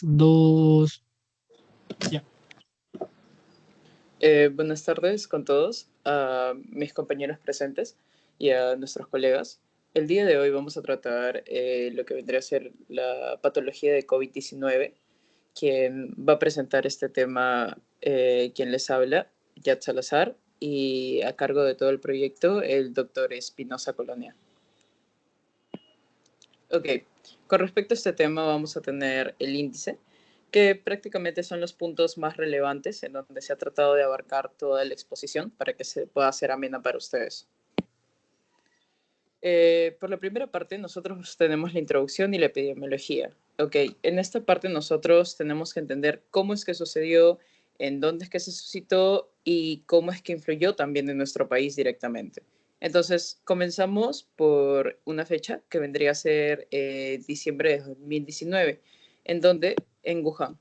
2, ya. Buenas tardes con todos, a mis compañeros presentes y a nuestros colegas. El día de hoy vamos a tratar lo que vendría a ser la patología de COVID-19. Quien va a presentar este tema, quien les habla, Yat Salazar, y a cargo de todo el proyecto, el doctor Espinosa Colonia. Ok, con respecto a este tema vamos a tener el índice, que prácticamente son los puntos más relevantes en donde se ha tratado de abarcar toda la exposición para que se pueda hacer amena para ustedes. Por la primera parte, nosotros tenemos la introducción y la epidemiología. Ok, en esta parte nosotros tenemos que entender cómo es que sucedió, en dónde es que se suscitó y cómo es que influyó también en nuestro país directamente. Entonces, comenzamos por una fecha que vendría a ser diciembre de 2019, en donde, en Wuhan.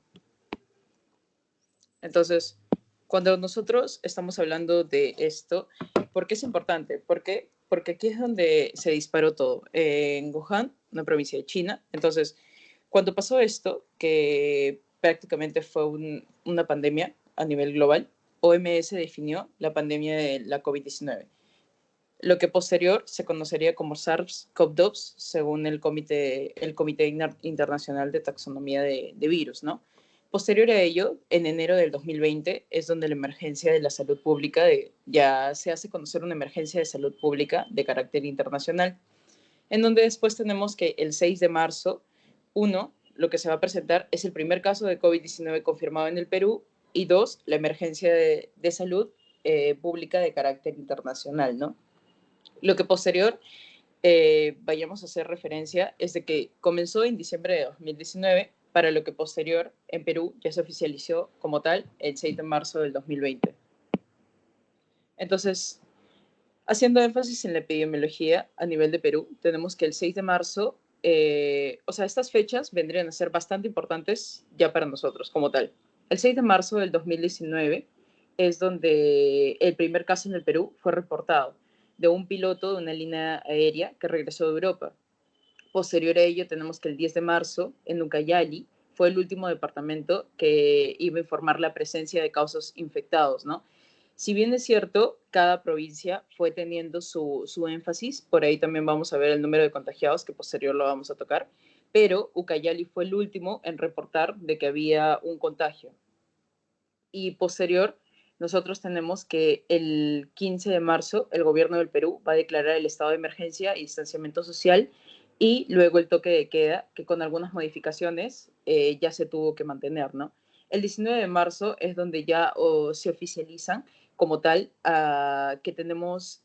Entonces, cuando nosotros estamos hablando de esto, ¿por qué es importante? Porque aquí es donde se disparó todo, en Wuhan, una provincia de China. Entonces, cuando pasó esto, que prácticamente fue una pandemia a nivel global, OMS definió la pandemia de la COVID-19, lo que posterior se conocería como SARS-CoV-2, según el Comité Internacional de Taxonomía de Virus, ¿no? Posterior a ello, en enero del 2020, es donde la emergencia de la salud pública, ya se hace conocer una emergencia de salud pública de carácter internacional, en donde después tenemos que el 6 de marzo, lo que se va a presentar es el primer caso de COVID-19 confirmado en el Perú, y dos, la emergencia de salud pública de carácter internacional, ¿no? Lo que posterior vayamos a hacer referencia es de que comenzó en diciembre de 2019, para lo que posterior en Perú ya se oficializó como tal el 6 de marzo del 2020. Entonces, haciendo énfasis en la epidemiología a nivel de Perú, tenemos que el 6 de marzo, estas fechas vendrían a ser bastante importantes ya para nosotros como tal. El 6 de marzo del 2019 es donde el primer caso en el Perú fue reportado de un piloto de una línea aérea que regresó de Europa. Posterior a ello, tenemos que el 10 de marzo, en Ucayali, fue el último departamento que iba a informar la presencia de casos infectados, ¿no? Si bien es cierto, cada provincia fue teniendo su énfasis, por ahí también vamos a ver el número de contagiados, que posterior lo vamos a tocar, pero Ucayali fue el último en reportar de que había un contagio. Y posterior, nosotros tenemos que el 15 de marzo el gobierno del Perú va a declarar el estado de emergencia y distanciamiento social, y luego el toque de queda, que con algunas modificaciones ya se tuvo que mantener, ¿no? El 19 de marzo es donde ya se oficializan como tal que tenemos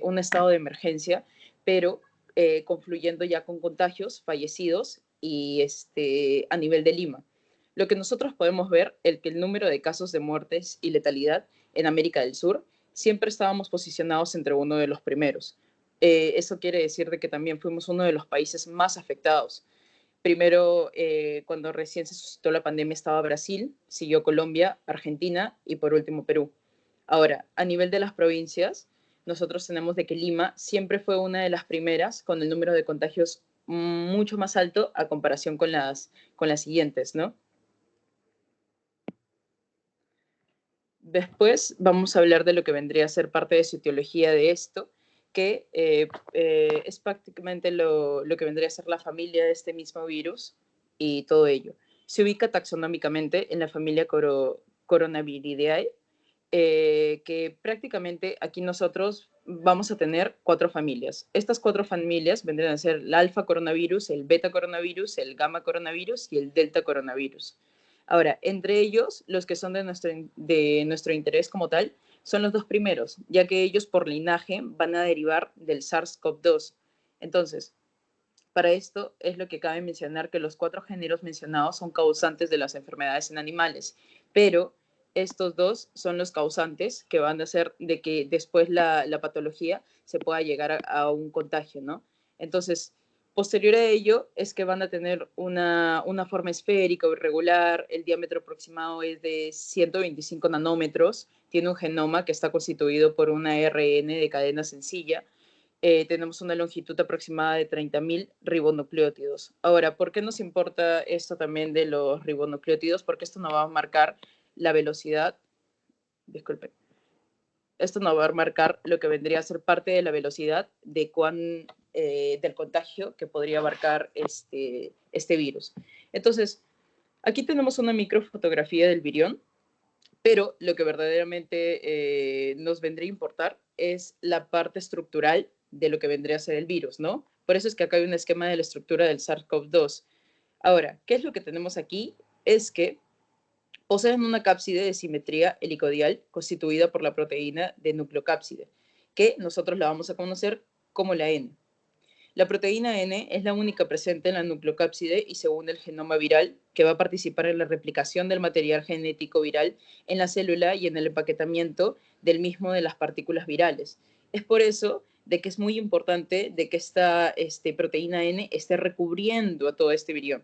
un estado de emergencia, pero confluyendo ya con contagios, fallecidos y a nivel de Lima. Lo que nosotros podemos ver es que el número de casos de muertes y letalidad en América del Sur siempre estábamos posicionados entre uno de los primeros. Eso quiere decir de que también fuimos uno de los países más afectados. Primero, cuando recién se suscitó la pandemia, estaba Brasil, siguió Colombia, Argentina y por último Perú. Ahora, a nivel de las provincias, nosotros tenemos de que Lima siempre fue una de las primeras con el número de contagios mucho más alto a comparación con las siguientes, ¿no? Después vamos a hablar de lo que vendría a ser parte de su etiología de esto, que es prácticamente lo que vendría a ser la familia de este mismo virus y todo ello. Se ubica taxonómicamente en la familia Coronaviridae, que prácticamente aquí nosotros vamos a tener 4 familias. Estas 4 familias vendrían a ser el alfa coronavirus, el beta coronavirus, el gamma coronavirus y el delta coronavirus. Ahora, entre ellos, los que son de nuestro interés como tal, son los 2 primeros, ya que ellos por linaje van a derivar del SARS-CoV-2. Entonces, para esto es lo que cabe mencionar, que los 4 géneros mencionados son causantes de las enfermedades en animales, pero estos 2 son los causantes que van a hacer de que después la patología se pueda llegar a un contagio, ¿no? Entonces, posterior a ello es que van a tener una forma esférica o irregular, el diámetro aproximado es de 125 nanómetros, tiene un genoma que está constituido por una ARN de cadena sencilla, tenemos una longitud aproximada de 30.000 ribonucleótidos. Ahora, ¿por qué nos importa esto también de los ribonucleótidos? Porque esto nos va a marcar la velocidad, disculpe, esto nos va a marcar lo que vendría a ser parte de la velocidad de del contagio que podría abarcar este virus. Entonces, aquí tenemos una microfotografía del virión, pero lo que verdaderamente nos vendría a importar es la parte estructural de lo que vendría a ser el virus, ¿no? Por eso es que acá hay un esquema de la estructura del SARS-CoV-2. Ahora, ¿qué es lo que tenemos aquí? Es que poseen una cápside de simetría helicodial constituida por la proteína de nucleocápside, que nosotros la vamos a conocer como la N. La proteína N es la única presente en la nucleocápside y según el genoma viral que va a participar en la replicación del material genético viral en la célula y en el empaquetamiento del mismo de las partículas virales. Es por eso de que es muy importante de que esta proteína N esté recubriendo a todo este virión.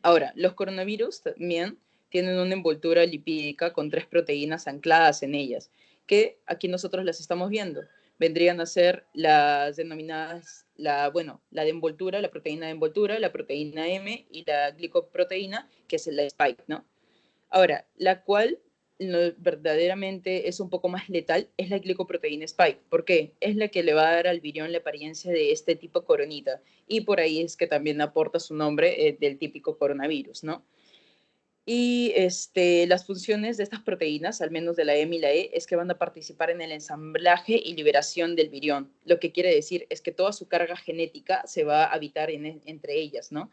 Ahora, los coronavirus también tienen una envoltura lipídica con 3 proteínas ancladas en ellas, que aquí nosotros las estamos viendo. Vendrían a ser las denominadas, la de envoltura, la proteína de envoltura, la proteína M y la glicoproteína, que es la spike, ¿no? Ahora, la cual verdaderamente es un poco más letal es la glicoproteína spike. ¿Por qué? Es la que le va a dar al virión la apariencia de este tipo coronita. Y por ahí es que también aporta su nombre del típico coronavirus, ¿no? Y las funciones de estas proteínas, al menos de la M y la E, es que van a participar en el ensamblaje y liberación del virión. Lo que quiere decir es que toda su carga genética se va a habitar entre ellas, ¿no?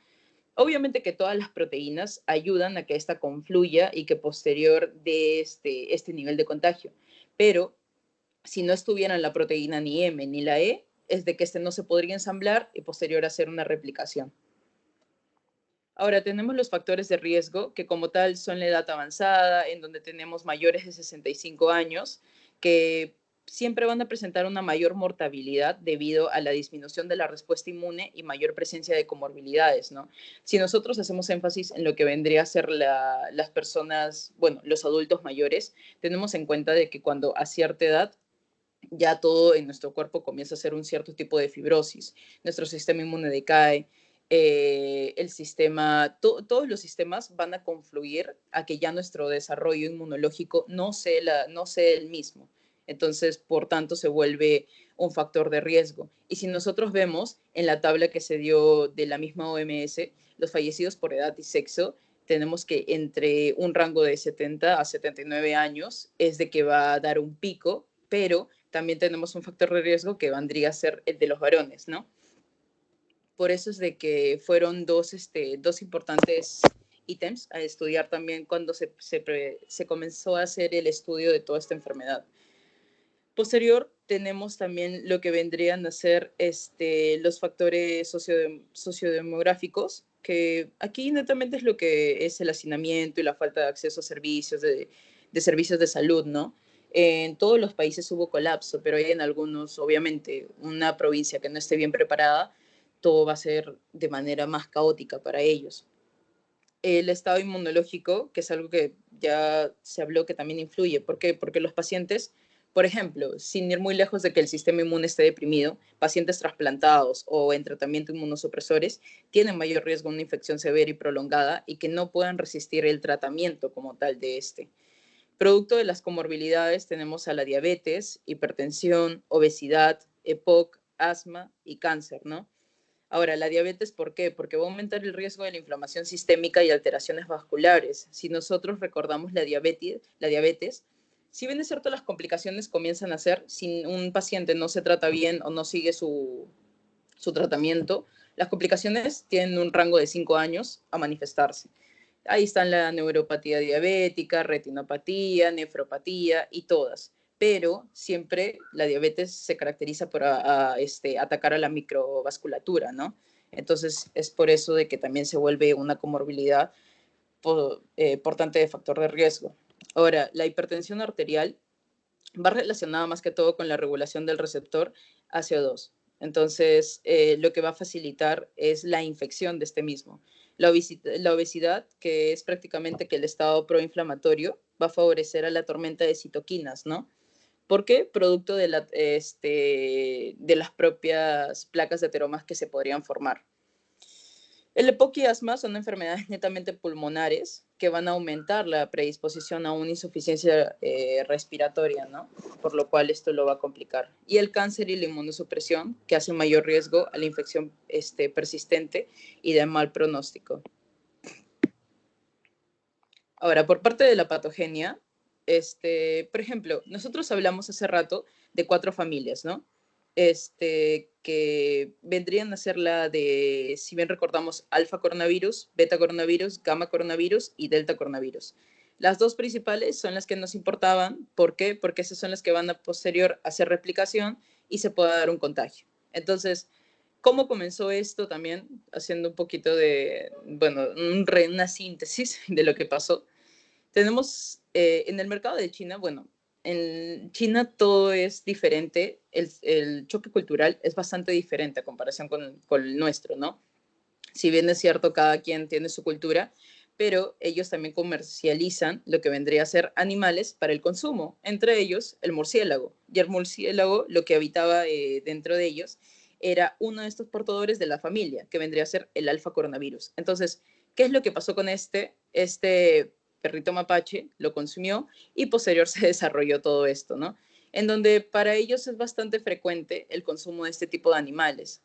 Obviamente que todas las proteínas ayudan a que ésta confluya y que posterior de este nivel de contagio. Pero si no estuvieran la proteína ni M ni la E, es de que no se podría ensamblar y posterior hacer una replicación. Ahora, tenemos los factores de riesgo, que como tal son la edad avanzada, en donde tenemos mayores de 65 años, que siempre van a presentar una mayor mortalidad debido a la disminución de la respuesta inmune y mayor presencia de comorbilidades, ¿no? Si nosotros hacemos énfasis en lo que vendría a ser las personas, bueno, los adultos mayores, tenemos en cuenta de que cuando a cierta edad ya todo en nuestro cuerpo comienza a ser un cierto tipo de fibrosis, nuestro sistema inmune decae, el sistema, todos los sistemas van a confluir a que ya nuestro desarrollo inmunológico no sea el mismo. Entonces, por tanto, se vuelve un factor de riesgo. Y si nosotros vemos en la tabla que se dio de la misma OMS, los fallecidos por edad y sexo, tenemos que entre un rango de 70 a 79 años es de que va a dar un pico, pero también tenemos un factor de riesgo que vendría a ser el de los varones, ¿no? Por eso es de que fueron dos importantes ítems a estudiar también cuando se comenzó a hacer el estudio de toda esta enfermedad. Posterior, tenemos también lo que vendrían a ser los factores sociodemográficos, que aquí netamente es lo que es el hacinamiento y la falta de acceso a servicios de servicios de salud, ¿no? En todos los países hubo colapso, pero hay en algunos, obviamente, una provincia que no esté bien preparada, todo va a ser de manera más caótica para ellos. El estado inmunológico, que es algo que ya se habló que también influye. ¿Por qué? Porque los pacientes, por ejemplo, sin ir muy lejos de que el sistema inmune esté deprimido, pacientes trasplantados o en tratamiento inmunosupresores tienen mayor riesgo de una infección severa y prolongada y que no puedan resistir el tratamiento como tal de este. Producto de las comorbilidades tenemos a la diabetes, hipertensión, obesidad, EPOC, asma y cáncer, ¿no? Ahora, la diabetes, ¿por qué? Porque va a aumentar el riesgo de la inflamación sistémica y alteraciones vasculares. Si nosotros recordamos la diabetes, si bien es cierto, las complicaciones comienzan a ser, si un paciente no se trata bien o no sigue su tratamiento, las complicaciones tienen un rango de 5 años a manifestarse. Ahí están la neuropatía diabética, retinopatía, nefropatía y todas. Pero siempre la diabetes se caracteriza por atacar a la microvasculatura, ¿no? Entonces es por eso de que también se vuelve una comorbilidad portante de factor de riesgo. Ahora, la hipertensión arterial va relacionada más que todo con la regulación del receptor ACO2. Entonces, lo que va a facilitar es la infección de este mismo. La obesidad, que es prácticamente que el estado proinflamatorio, va a favorecer a la tormenta de citoquinas, ¿no? ¿Por qué? Producto de, de las propias placas de ateromas que se podrían formar. El EPOC y asma son enfermedades netamente pulmonares que van a aumentar la predisposición a una insuficiencia respiratoria, ¿no? Por lo cual esto lo va a complicar. Y el cáncer y la inmunosupresión, que hacen mayor riesgo a la infección persistente y de mal pronóstico. Ahora, por parte de la patogenia, por ejemplo, nosotros hablamos hace rato de 4 familias, ¿no? Que vendrían a ser la de, si bien recordamos, alfa coronavirus, beta coronavirus, gamma coronavirus y delta coronavirus. Las 2 principales son las que nos importaban. ¿Por qué? Porque esas son las que van a posterior hacer replicación y se pueda dar un contagio. Entonces, ¿cómo comenzó esto también? Haciendo un poquito de, bueno, una síntesis de lo que pasó. Tenemos en el mercado de China, bueno, en China todo es diferente, el choque cultural es bastante diferente a comparación con el nuestro, ¿no? Si bien es cierto, cada quien tiene su cultura, pero ellos también comercializan lo que vendría a ser animales para el consumo, entre ellos el murciélago. Y el murciélago, lo que habitaba dentro de ellos, era uno de estos portadores de la familia, que vendría a ser el alfa coronavirus. Entonces, ¿qué es lo que pasó con este perrito mapache? Lo consumió y posterior se desarrolló todo esto, ¿no? En donde para ellos es bastante frecuente el consumo de este tipo de animales.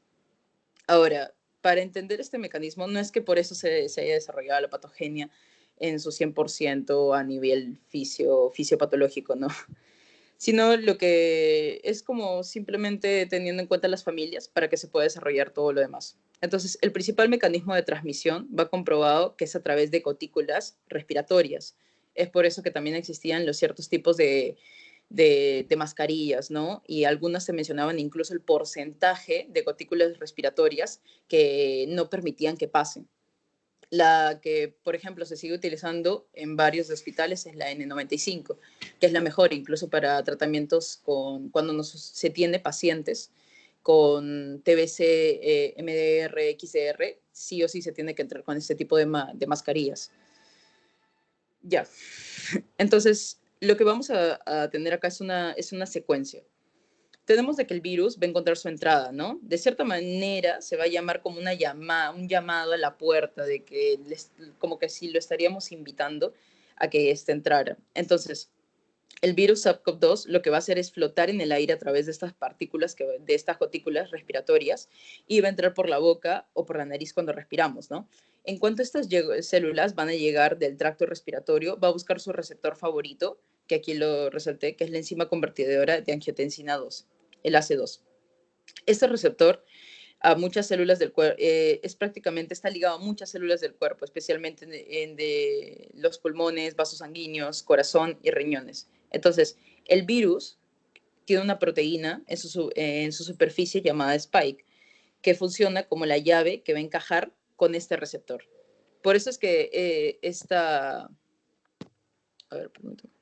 Ahora, para entender este mecanismo, no es que por eso se haya desarrollado la patogenia en su 100% a nivel fisiopatológico, ¿no? Sino lo que es como simplemente teniendo en cuenta las familias para que se pueda desarrollar todo lo demás. Entonces, el principal mecanismo de transmisión va comprobado que es a través de gotículas respiratorias. Es por eso que también existían los ciertos tipos de mascarillas, ¿no? Y algunas se mencionaban incluso el porcentaje de gotículas respiratorias que no permitían que pasen. La que, por ejemplo, se sigue utilizando en varios hospitales es la N95, que es la mejor incluso para tratamientos cuando se tiene pacientes con TBC, MDR, XDR, sí o sí se tiene que entrar con este tipo de mascarillas. Ya. Entonces, lo que vamos a tener acá es una secuencia. Tenemos de que el virus va a encontrar su entrada, ¿no? De cierta manera se va a llamar como un llamado a la puerta, de que como que si lo estaríamos invitando a que éste entrara. Entonces, el virus SARS-CoV-2 lo que va a hacer es flotar en el aire a través de estas partículas, de estas gotículas respiratorias, y va a entrar por la boca o por la nariz cuando respiramos, ¿no? En cuanto estas células van a llegar del tracto respiratorio, va a buscar su receptor favorito, que aquí lo resalté, que es la enzima convertidora de angiotensina 2, el AC2. Este receptor a muchas células del cuerpo, está ligado a muchas células del cuerpo, especialmente de los pulmones, vasos sanguíneos, corazón y riñones. Entonces, el virus tiene una proteína en su superficie llamada spike, que funciona como la llave que va a encajar con este receptor. Por eso es que a ver, permítame.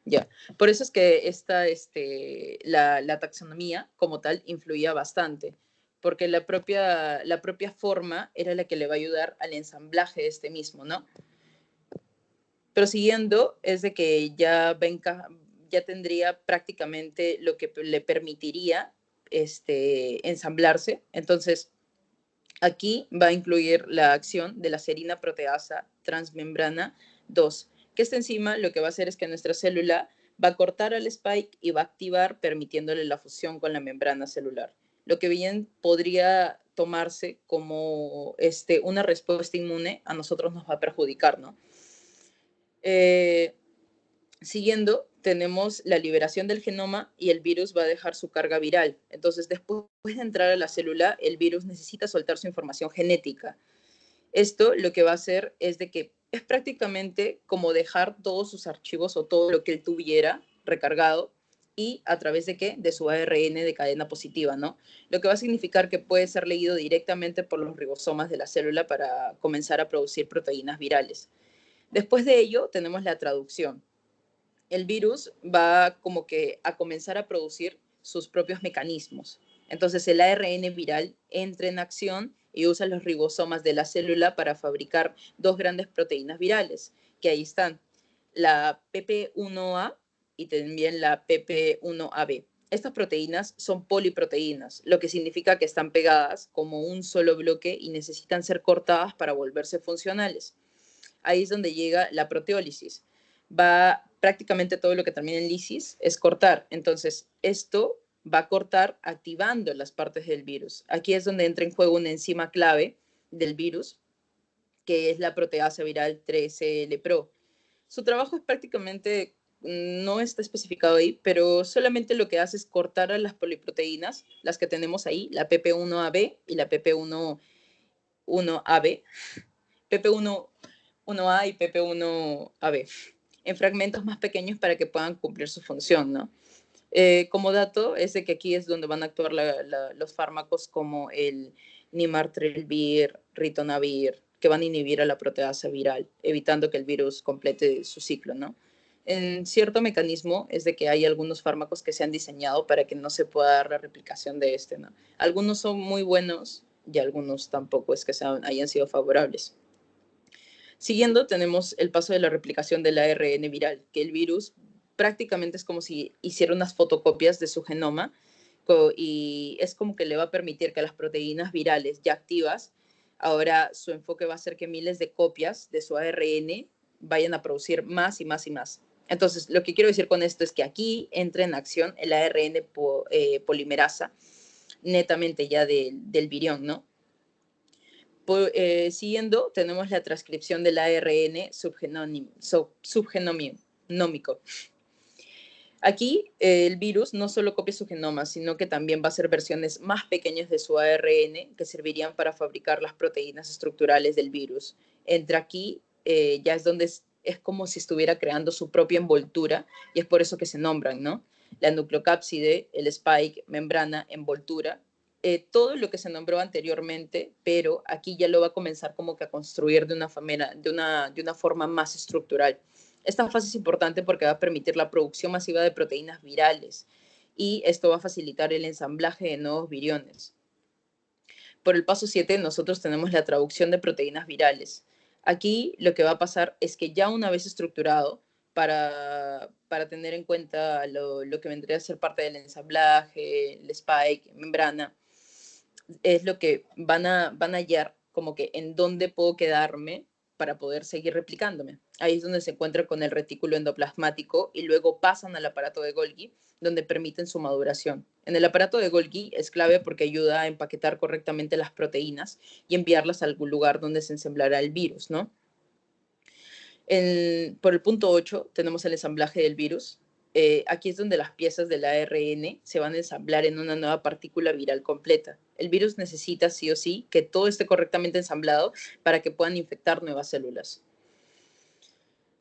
Ya, por eso es que la taxonomía como tal influía bastante, porque la propia forma era la que le va a ayudar al ensamblaje de este mismo, ¿no? Pero siguiendo es de que ya tendría prácticamente lo que le permitiría ensamblarse. Entonces, aquí va a incluir la acción de la serina proteasa transmembrana 2, que esta enzima lo que va a hacer es que nuestra célula va a cortar al spike y va a activar permitiéndole la fusión con la membrana celular, lo que bien podría tomarse como una respuesta inmune a nosotros nos va a perjudicar, ¿no? Siguiendo, tenemos la liberación del genoma y el virus va a dejar su carga viral. Entonces, después de entrar a la célula, el virus necesita soltar su información genética. Esto lo que va a hacer es de que es prácticamente como dejar todos sus archivos o todo lo que él tuviera recargado y a través de qué? De su ARN de cadena positiva, ¿no? Lo que va a significar que puede ser leído directamente por los ribosomas de la célula para comenzar a producir proteínas virales. Después de ello, tenemos la traducción. El virus va como que a comenzar a producir sus propios mecanismos. Entonces el ARN viral entra en acción y usa los ribosomas de la célula para fabricar 2 grandes proteínas virales, que ahí están, la PP1A y también la PP1AB. Estas proteínas son poliproteínas, lo que significa que están pegadas como un solo bloque y necesitan ser cortadas para volverse funcionales. Ahí es donde llega la proteólisis. Va prácticamente todo lo que termina en lisis es cortar. Entonces, esto va a cortar activando las partes del virus. Aquí es donde entra en juego una enzima clave del virus, que es la proteasa viral 3L-Pro. Su trabajo es prácticamente, no está especificado ahí, pero solamente lo que hace es cortar a las poliproteínas, las que tenemos ahí, la PP1AB y la PP1AB, PP1A y PP1AB, en fragmentos más pequeños para que puedan cumplir su función, ¿no? Como dato, es de que aquí es donde van a actuar los fármacos como el Nimartrelvir, Ritonavir, que van a inhibir a la proteasa viral, evitando que el virus complete su ciclo, ¿no? En cierto mecanismo es de que hay algunos fármacos que se han diseñado para que no se pueda dar la replicación de este, ¿no? Algunos son muy buenos y algunos tampoco es que hayan sido favorables. Siguiendo, tenemos el paso de la replicación del ARN viral, que el virus prácticamente es como si hiciera unas fotocopias de su genoma y es como que le va a permitir que las proteínas virales ya activas, ahora su enfoque va a ser que miles de copias de su ARN vayan a producir más y más y más. Entonces, lo que quiero decir con esto es que aquí entra en acción el ARN polimerasa, netamente ya del virión, ¿no? Siguiendo, tenemos la transcripción del ARN subgenómico. Aquí el virus no solo copia su genoma, sino que también va a hacer versiones más pequeñas de su ARN que servirían para fabricar las proteínas estructurales del virus. Entre aquí ya es donde es como si estuviera creando su propia envoltura y es por eso que se nombran, ¿no? La nucleocápside, el spike, membrana, envoltura, todo lo que se nombró anteriormente, pero aquí ya lo va a comenzar como que a construir de una forma más estructural. Esta fase es importante porque va a permitir la producción masiva de proteínas virales y esto va a facilitar el ensamblaje de nuevos viriones. Por el paso 7 nosotros tenemos la traducción de proteínas virales. Aquí lo que va a pasar es que ya una vez estructurado, para tener en cuenta lo que vendría a ser parte del ensamblaje, el spike, membrana, es lo que van a hallar como que en dónde puedo quedarme para poder seguir replicándome. Ahí es donde se encuentra con el retículo endoplasmático y luego pasan al aparato de Golgi, donde permiten su maduración. En el aparato de Golgi es clave porque ayuda a empaquetar correctamente las proteínas y enviarlas a algún lugar donde se ensamblará el virus, ¿no? Por el punto 8 tenemos el ensamblaje del virus. Aquí es donde las piezas del ARN se van a ensamblar en una nueva partícula viral completa. El virus necesita sí o sí que todo esté correctamente ensamblado para que puedan infectar nuevas células.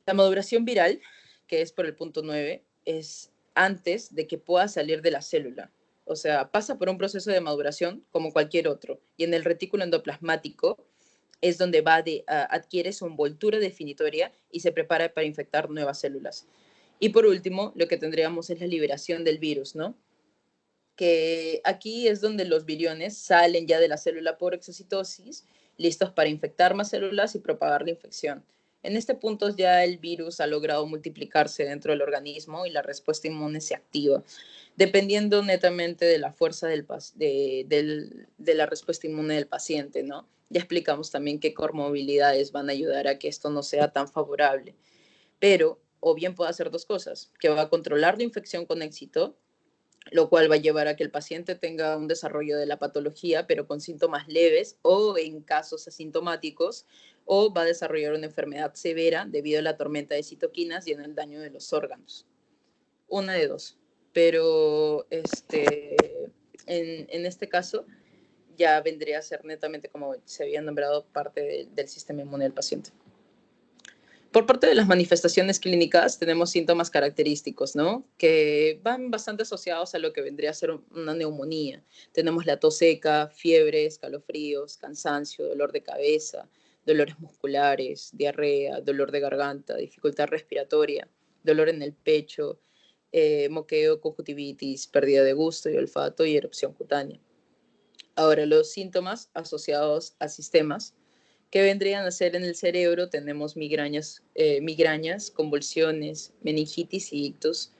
La maduración viral, que es por el punto 9, es antes de que pueda salir de la célula. O sea, pasa por un proceso de maduración como cualquier otro. Y en el retículo endoplasmático es donde adquiere su envoltura definitoria y se prepara para infectar nuevas células. Y por último, lo que tendríamos es la liberación del virus, ¿no? Que aquí es donde los viriones salen ya de la célula por exocitosis, listos para infectar más células y propagar la infección. En este punto ya el virus ha logrado multiplicarse dentro del organismo y la respuesta inmune se activa, dependiendo netamente de la fuerza de la respuesta inmune del paciente, ¿no? Ya explicamos también qué comorbilidades van a ayudar a que esto no sea tan favorable. Pero, o bien puede hacer dos cosas, que va a controlar la infección con éxito, lo cual va a llevar a que el paciente tenga un desarrollo de la patología, pero con síntomas leves o en casos asintomáticos, o va a desarrollar una enfermedad severa debido a la tormenta de citoquinas y en el daño de los órganos. Una de dos. Pero en este caso ya vendría a ser netamente, como se había nombrado, parte del sistema inmune del paciente. Por parte de las manifestaciones clínicas tenemos síntomas característicos, ¿no? Que van bastante asociados a lo que vendría a ser una neumonía. Tenemos la tos seca, fiebre, escalofríos, cansancio, dolor de cabeza, dolores musculares, diarrea, dolor de garganta, dificultad respiratoria, dolor en el pecho, moqueo, conjuntivitis, pérdida de gusto y olfato y erupción cutánea. Ahora, los síntomas asociados a sistemas que vendrían a ser en el cerebro, tenemos migrañas, convulsiones, meningitis y ictus,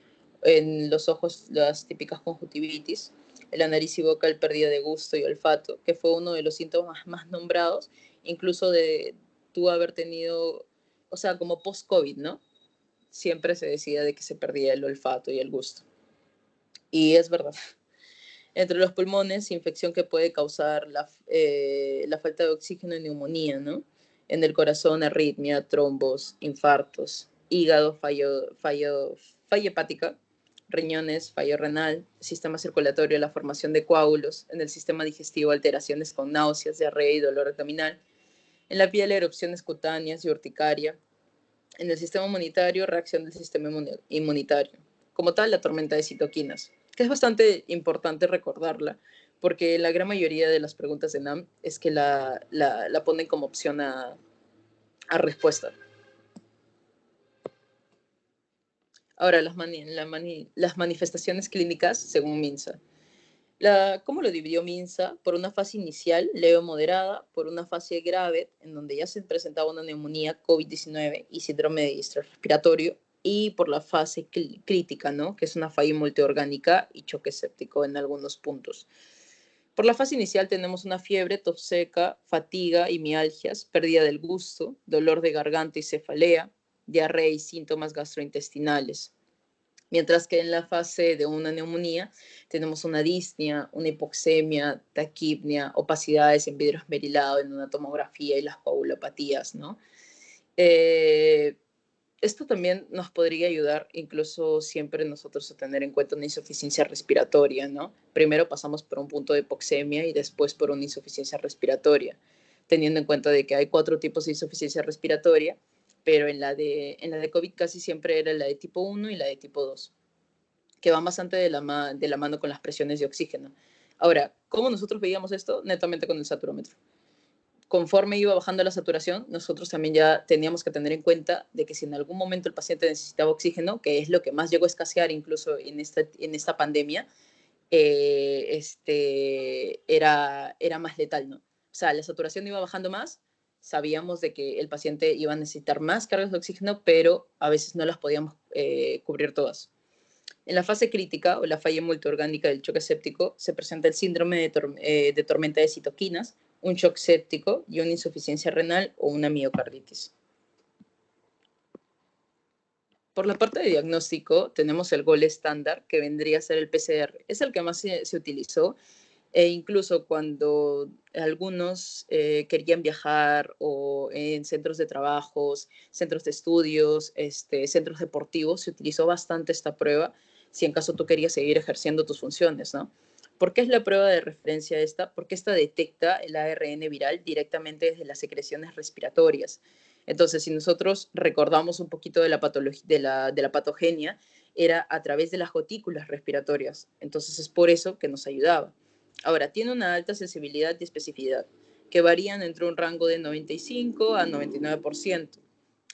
en los ojos las típicas conjuntivitis, en la nariz y boca el pérdida de gusto y olfato, que fue uno de los síntomas más nombrados, incluso de tú haber tenido, o sea, como post-COVID, ¿no? Siempre se decía de que se perdía el olfato y el gusto. Y es verdad. Entre los pulmones, infección que puede causar la falta de oxígeno y neumonía, ¿no? En el corazón, arritmia, trombos, infartos, hígado, falla hepática, riñones, fallo renal, sistema circulatorio, la formación de coágulos, en el sistema digestivo, alteraciones con náuseas, diarrea y dolor abdominal, en la piel, erupciones cutáneas y urticaria, en el sistema inmunitario, reacción del sistema inmunitario. Como tal, la tormenta de citoquinas, que es bastante importante recordarla, porque la gran mayoría de las preguntas de NAM es que la ponen como opción a respuesta. Ahora, las manifestaciones clínicas según MINSA. ¿Cómo lo dividió MINSA? Por una fase inicial, leve o moderada, por una fase grave, en donde ya se presentaba una neumonía, COVID-19 y síndrome de distrés respiratorio, y por la fase crítica, ¿no? Que es una falla multiorgánica y choque séptico en algunos puntos. Por la fase inicial tenemos una fiebre, tos seca, fatiga y mialgias, pérdida del gusto, dolor de garganta y cefalea, diarrea y síntomas gastrointestinales. Mientras que en la fase de una neumonía tenemos una disnea, una hipoxemia, taquipnia, opacidades en vidrio esmerilado en una tomografía y las coagulopatías, ¿no? Eh, Esto también nos podría ayudar incluso siempre nosotros a tener en cuenta una insuficiencia respiratoria, ¿no? Primero pasamos por un punto de hipoxemia y después por una insuficiencia respiratoria, teniendo en cuenta de que hay 4 tipos de insuficiencia respiratoria, pero en la de COVID casi siempre era la de tipo 1 y la de tipo 2, que van bastante de la mano con las presiones de oxígeno. Ahora, ¿cómo nosotros veíamos esto? Netamente con el saturómetro. Conforme iba bajando la saturación, nosotros también ya teníamos que tener en cuenta de que si en algún momento el paciente necesitaba oxígeno, que es lo que más llegó a escasear incluso en esta pandemia, era más letal, ¿no? O sea, la saturación iba bajando más, sabíamos de que el paciente iba a necesitar más cargas de oxígeno, pero a veces no las podíamos cubrir todas. En la fase crítica o la falla multiorgánica del choque séptico se presenta el síndrome de tormenta de citoquinas, un shock séptico y una insuficiencia renal o una miocarditis. Por la parte de diagnóstico tenemos el gol estándar, que vendría a ser el PCR. Es el que más se utilizó, e incluso cuando algunos querían viajar o en centros de trabajos, centros de estudios, centros deportivos, se utilizó bastante esta prueba si en caso tú querías seguir ejerciendo tus funciones, ¿no? ¿Por qué es la prueba de referencia esta? Porque esta detecta el ARN viral directamente desde las secreciones respiratorias. Entonces, si nosotros recordamos un poquito de la patología, de la patogenia, era a través de las gotículas respiratorias. Entonces, es por eso que nos ayudaba. Ahora, tiene una alta sensibilidad y especificidad, que varían entre un rango de 95 a 99%.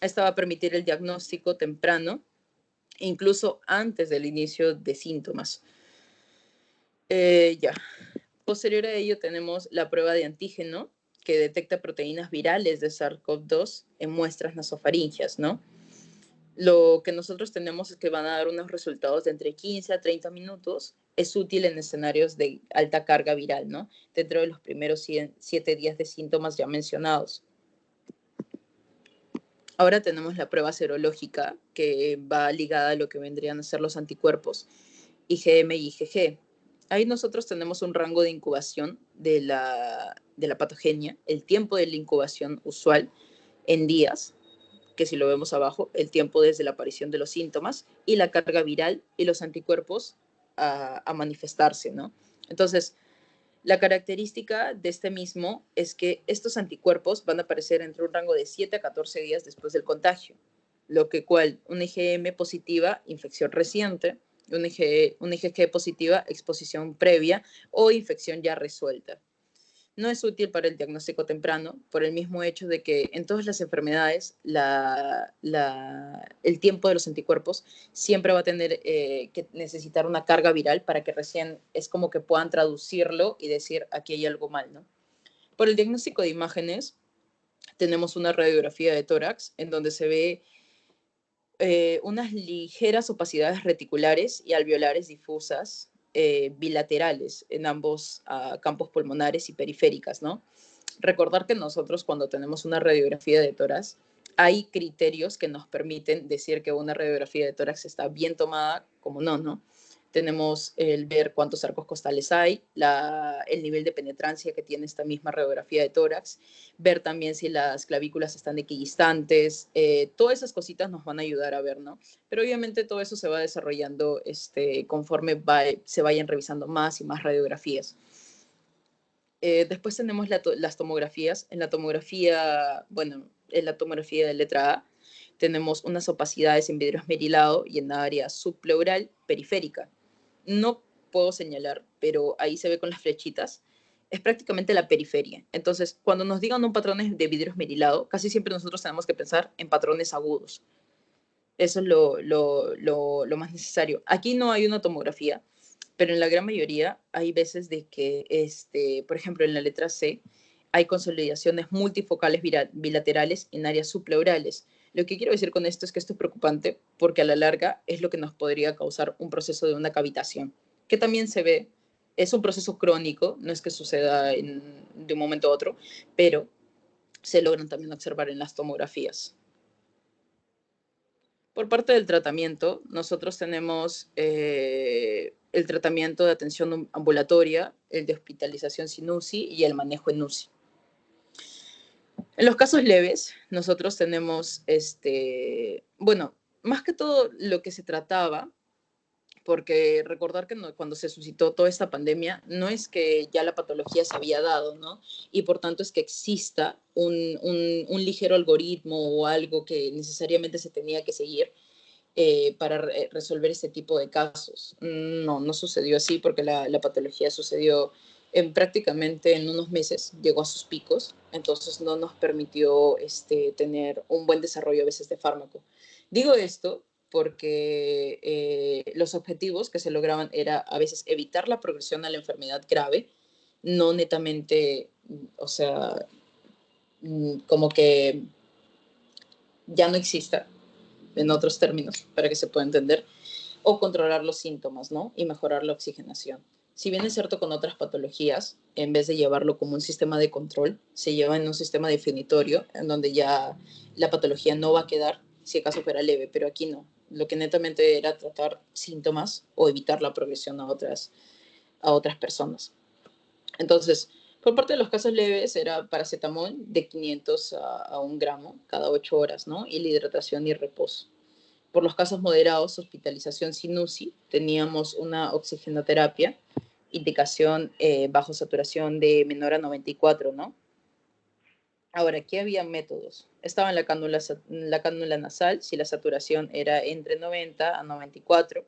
Esta va a permitir el diagnóstico temprano, incluso antes del inicio de síntomas. Ya. Posterior a ello tenemos la prueba de antígeno, que detecta proteínas virales de SARS-CoV-2 en muestras nasofaringias, ¿no? Lo que nosotros tenemos es que van a dar unos resultados de entre 15 a 30 minutos. Es útil en escenarios de alta carga viral, ¿no? Dentro de los primeros 7 días de síntomas ya mencionados. Ahora tenemos la prueba serológica, que va ligada a lo que vendrían a ser los anticuerpos IgM y IgG. Ahí nosotros tenemos un rango de incubación de la patogenia, el tiempo de la incubación usual en días, que si lo vemos abajo, el tiempo desde la aparición de los síntomas y la carga viral y los anticuerpos a manifestarse, ¿no? Entonces, la característica de este mismo es que estos anticuerpos van a aparecer entre un rango de 7 a 14 días después del contagio, lo que cual una IgM positiva, infección reciente, una IgG positiva, exposición previa o infección ya resuelta. No es útil para el diagnóstico temprano por el mismo hecho de que en todas las enfermedades el tiempo de los anticuerpos siempre va a tener que necesitar una carga viral para que recién es como que puedan traducirlo y decir aquí hay algo mal, ¿no? Por el diagnóstico de imágenes tenemos una radiografía de tórax en donde se ve unas ligeras opacidades reticulares y alveolares difusas bilaterales en ambos campos pulmonares y periféricas, ¿no? Recordar que nosotros cuando tenemos una radiografía de tórax, hay criterios que nos permiten decir que una radiografía de tórax está bien tomada, como no, ¿no? Tenemos el ver cuántos arcos costales hay, el nivel de penetrancia que tiene esta misma radiografía de tórax, ver también si las clavículas están equidistantes, todas esas cositas nos van a ayudar a ver, ¿no? Pero obviamente todo eso se va desarrollando conforme se vayan revisando más y más radiografías. Después tenemos las tomografías. Bueno, en la tomografía de letra A tenemos unas opacidades en vidrio esmerilado y en área subpleural periférica. No puedo señalar, pero ahí se ve con las flechitas. Es prácticamente la periferia. Entonces, cuando nos digan un patrón de vidrio esmerilado, casi siempre nosotros tenemos que pensar en patrones agudos. Eso es lo más necesario. Aquí no hay una tomografía, pero en la gran mayoría hay veces de que, por ejemplo, en la letra C, hay consolidaciones multifocales bilaterales en áreas subpleurales. Lo que quiero decir con esto es que esto es preocupante porque a la larga es lo que nos podría causar un proceso de una cavitación, que también se ve, es un proceso crónico, no es que suceda de un momento a otro, pero se logran también observar en las tomografías. Por parte del tratamiento, nosotros tenemos el tratamiento de atención ambulatoria, el de hospitalización sin UCI y el manejo en UCI. En los casos leves, nosotros tenemos, bueno, más que todo lo que se trataba, porque recordar que cuando se suscitó toda esta pandemia, no es que ya la patología se había dado, ¿no? Y por tanto es que exista un ligero algoritmo o algo que necesariamente se tenía que seguir para resolver este tipo de casos. No, no sucedió así porque la patología sucedió prácticamente en unos meses, llegó a sus picos, entonces no nos permitió tener un buen desarrollo a veces de fármaco. Digo esto porque los objetivos que se lograban era a veces evitar la progresión a la enfermedad grave, no netamente, o sea, como que ya no exista, en otros términos, para que se pueda entender, o controlar los síntomas, ¿no? Y mejorar la oxigenación. Si bien es cierto con otras patologías, en vez de llevarlo como un sistema de control, se lleva en un sistema definitorio, en donde ya la patología no va a quedar, si acaso fuera leve, pero aquí no. Lo que netamente era tratar síntomas o evitar la progresión a otras personas. Entonces, por parte de los casos leves era paracetamol de 500 a 1 gramo cada 8 horas, ¿no? Y la hidratación y reposo. Por los casos moderados, hospitalización sin UCI, teníamos una oxigenoterapia, indicación bajo saturación de menor a 94, ¿no? Ahora, aquí había métodos. Estaba en la cánula nasal, si la saturación era entre 90 a 94.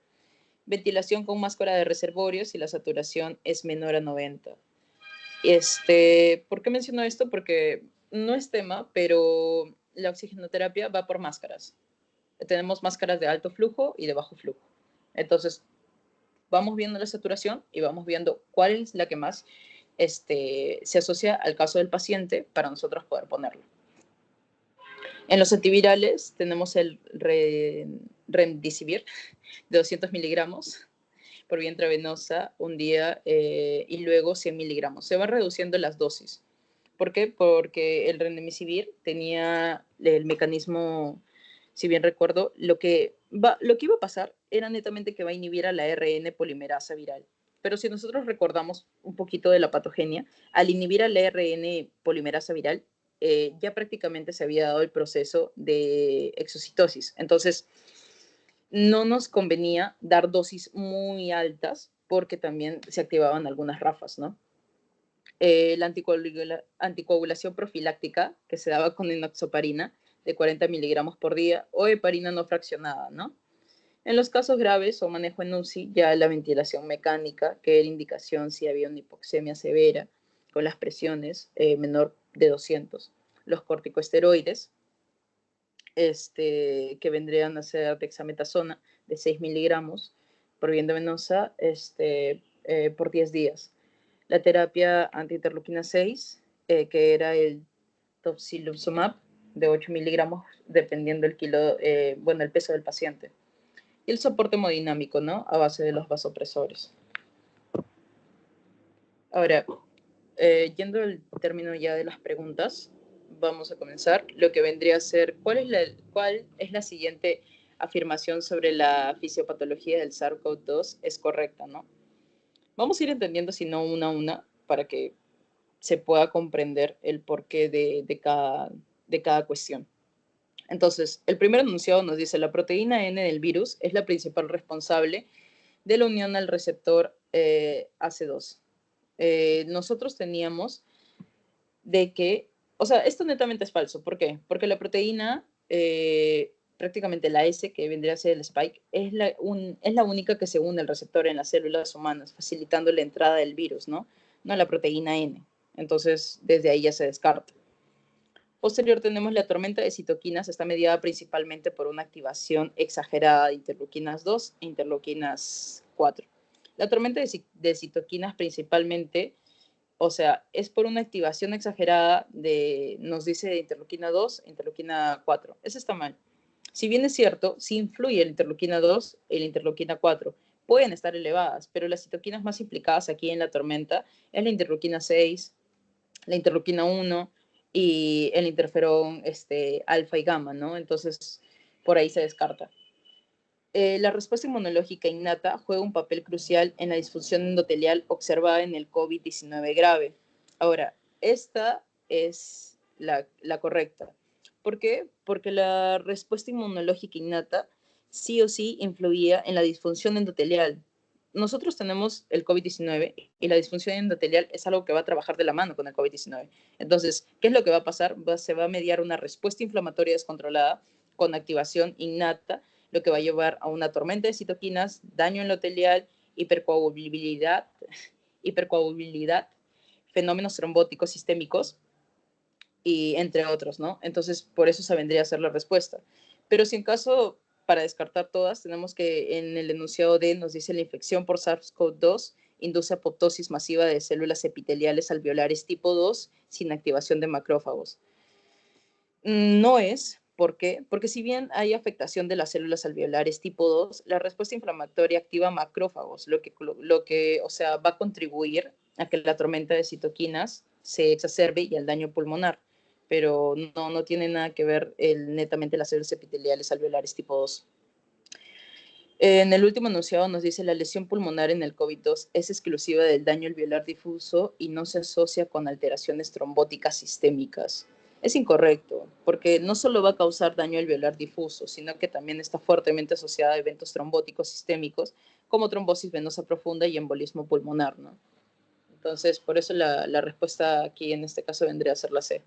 Ventilación con máscara de reservorio, si la saturación es menor a 90. ¿Por qué menciono esto? Porque no es tema, pero la oxigenoterapia va por máscaras. Tenemos máscaras de alto flujo y de bajo flujo. Entonces, vamos viendo la saturación y vamos viendo cuál es la que más se asocia al caso del paciente para nosotros poder ponerlo. En los antivirales tenemos el Remdesivir de 200 miligramos por vía intravenosa un día y luego 100 miligramos. Se van reduciendo las dosis. ¿Por qué? Porque el Remdesivir tenía el mecanismo, si bien recuerdo, lo que iba a pasar era netamente que va a inhibir a la ARN polimerasa viral. Pero si nosotros recordamos un poquito de la patogenia, al inhibir a la ARN polimerasa viral, ya prácticamente se había dado el proceso de exocitosis. Entonces, no nos convenía dar dosis muy altas porque también se activaban algunas rafas, ¿no? La anticoagulación profiláctica que se daba con enoxaparina de 40 miligramos por día o heparina no fraccionada, ¿no? En los casos graves o manejo en UCI, ya la ventilación mecánica, que era indicación si había una hipoxemia severa con las presiones menor de 200. Los corticosteroides, que vendrían a ser dexametasona de 6 miligramos por vía venosa por 10 días. La terapia antiinterleuquina 6, que era el tocilizumab, de 8 miligramos, dependiendo el kilo, el peso del paciente. Y el soporte hemodinámico, ¿no? A base de los vasopresores. Ahora, yendo al término ya de las preguntas, vamos a comenzar. Lo que vendría a ser, ¿cuál es la siguiente afirmación sobre la fisiopatología del SARS-CoV-2 es correcta, ¿no? Vamos a ir entendiendo, si no una a una, para que se pueda comprender el porqué de cada cuestión. Entonces, el primer enunciado nos dice, la proteína N del virus es la principal responsable de la unión al receptor AC2. Nosotros teníamos de que, o sea, esto netamente es falso. ¿Por qué? Porque la proteína, prácticamente la S, que vendría a ser el spike, es la única que se une al receptor en las células humanas, facilitando la entrada del virus, ¿no? No la proteína N. Entonces, desde ahí ya se descarta. Posterior tenemos la tormenta de citoquinas, está mediada principalmente por una activación exagerada de interleuquinas 2 e interleuquinas 4. La tormenta de citoquinas principalmente, o sea, es por una activación exagerada nos dice de interleuquina 2 e interleuquina 4. Eso está mal. Si bien es cierto, sí influye el interleuquina 2 y la interleuquina 4. Pueden estar elevadas, pero las citoquinas más implicadas aquí en la tormenta es la interleuquina 6, la interleuquina 1 y el interferón alfa y gamma, ¿no? Entonces, por ahí se descarta. La respuesta inmunológica innata juega un papel crucial en la disfunción endotelial observada en el COVID-19 grave. Ahora, esta es la correcta. ¿Por qué? Porque la respuesta inmunológica innata sí o sí influía en la disfunción endotelial. Nosotros tenemos el COVID-19 y la disfunción endotelial es algo que va a trabajar de la mano con el COVID-19. Entonces, ¿qué es lo que va a pasar? Se va a mediar una respuesta inflamatoria descontrolada con activación innata, lo que va a llevar a una tormenta de citoquinas, daño endotelial, hipercoagulabilidad, fenómenos trombóticos sistémicos y entre otros, ¿no? Entonces, por eso se vendría a ser la respuesta. Pero si en caso, para descartar todas, tenemos que en el enunciado D nos dice la infección por SARS-CoV-2 induce apoptosis masiva de células epiteliales alveolares tipo 2 sin activación de macrófagos. No es. ¿Por qué? Porque si bien hay afectación de las células alveolares tipo 2, la respuesta inflamatoria activa macrófagos, lo que o sea, va a contribuir a que la tormenta de citoquinas se exacerbe y al daño pulmonar, pero no tiene nada que ver netamente las células epiteliales alveolares tipo 2. En el último enunciado nos dice la lesión pulmonar en el COVID-2 es exclusiva del daño alveolar difuso y no se asocia con alteraciones trombóticas sistémicas. Es incorrecto, porque no solo va a causar daño alveolar difuso, sino que también está fuertemente asociada a eventos trombóticos sistémicos como trombosis venosa profunda y embolismo pulmonar, ¿no? Entonces, por eso la respuesta aquí en este caso vendría a ser la C.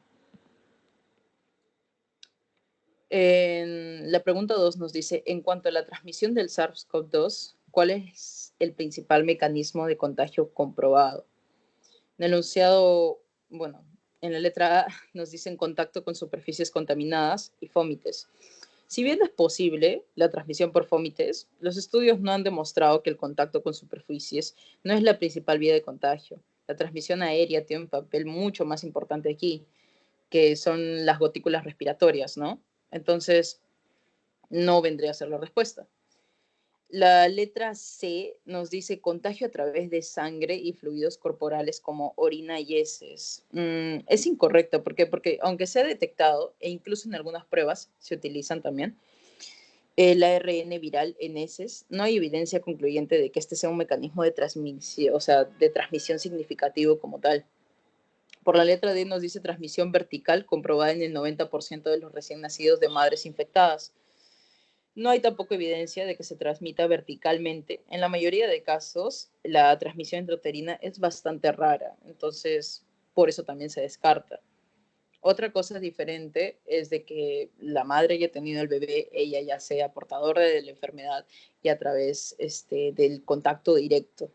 En la pregunta 2 nos dice, en cuanto a la transmisión del SARS-CoV-2, ¿cuál es el principal mecanismo de contagio comprobado? En el enunciado, en la letra A nos dice en contacto con superficies contaminadas y fómites. Si bien es posible la transmisión por fómites, los estudios no han demostrado que el contacto con superficies no es la principal vía de contagio. La transmisión aérea tiene un papel mucho más importante aquí, que son las gotículas respiratorias, ¿no? Entonces, no vendría a ser la respuesta. La letra C nos dice contagio a través de sangre y fluidos corporales como orina y heces. Es incorrecto. ¿Por qué? Porque aunque se ha detectado, e incluso en algunas pruebas se utilizan también, el ARN viral en heces, no hay evidencia concluyente de que este sea un mecanismo de transmisión, o sea, de transmisión significativo como tal. Por la letra D nos dice transmisión vertical comprobada en el 90% de los recién nacidos de madres infectadas. No hay tampoco evidencia de que se transmita verticalmente. En la mayoría de casos, la transmisión intrauterina es bastante rara, entonces por eso también se descarta. Otra cosa diferente es de que la madre haya tenido el bebé, ella ya sea portadora de la enfermedad y a través del contacto directo.